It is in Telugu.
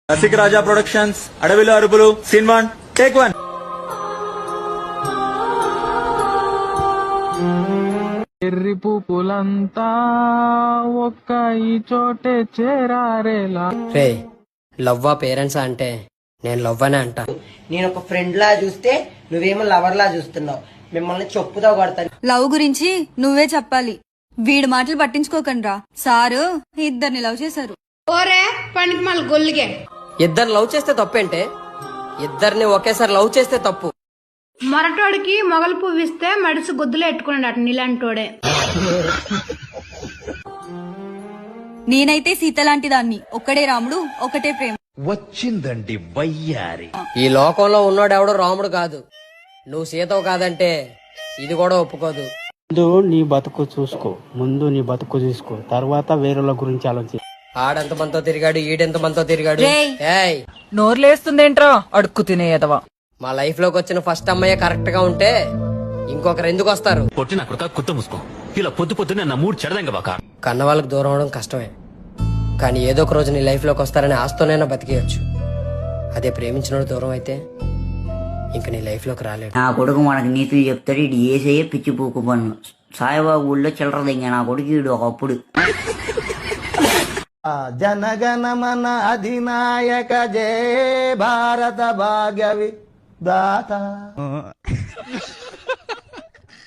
రసిక రాజా ప్రొడక్షన్స్ అడవిలో అరుపులు సీన్ 1 టేక్ 1. ఎర్రి పూపులంతా ఒక్క ఈ చోటే చేరారేలా. రే లవ్వా పేరెంట్స్ అంటే నేను లవ్వనే అంట. నేను ఒక ఫ్రెండ్ లా చూస్తే నువ్వేమో లవర్ లా చూస్తున్నావు. మిమ్మల్ని చెప్పుతో కొడతాను. లవ్ గురించి నువ్వే చెప్పాలి. వీడి మాటలు పట్టించుకోకండ్రా. సారు ఇద్దరిని లవ్ చేశారు. ఓరే పనికి మళ్ళీ గొల్లిగే. ఇద్దరు లవ్ చేస్తే తప్పేంటే? ఇద్దరిని ఒకేసారి లవ్ చేస్తే తప్పు. మొరటోడికి మొగలు పువ్విస్తే మడిసి గుద్దులు ఎట్టుకున్నాడు అటు నీలాంటోడే. నేనైతే సీత లాంటి దాన్ని. ఒక్కడే రాముడు ఒకటే ప్రేమ. వచ్చిందండి వయ్యారి. ఈ లోకంలో ఉన్నోడెవడో రాముడు కాదు. నువ్వు సీతవు కాదంటే ఇది కూడా ఒప్పుకోదు. ముందు నీ బతుకు చూసుకో, తర్వాత వేరేల గురించి ఆలోచించు. ఆడెంత మనతో తిరిగాడు, ఈడెంత మనతో తిరిగాడు. రేయ్. ఏయ్ నోర్లేస్తుందేంట్రా అడుక్కు తినేయదవా. మా లైఫ్ లోకి వచ్చిన ఫస్ట్ అమ్మాయి కరెక్ట్ గా ఉంటే ఇంకొకరు ఎందుకు వస్తారు? కొట్టిన కొడుక కుత్త మూసుకో. ఇలా పొద్దునే నా మూడు చెడదంగ బాక. కన్న వాళ్ళకి దూరం అవడం కష్టమే, కానీ ఏదో ఒక రోజు నీ లైఫ్ లోకి వస్తారని ఆస్తోనైనా బతికేయచ్చు. అదే ప్రేమించినోడు దూరం అయితే ఇంక నీ లైఫ్ లోకి రాలేడు. నా కొడుకు మనకు నీతులు చెప్తాడు. ఇటు ఏసయ్యే పిచ్చి పూకు పన్ను. సాయిబాబు ఊళ్ళో చిల్లర దింగ నా కొడుకు ఇడు ఒకప్పుడు. జనగణమన అధినాయక జయ భారత భాగ్య విధాత.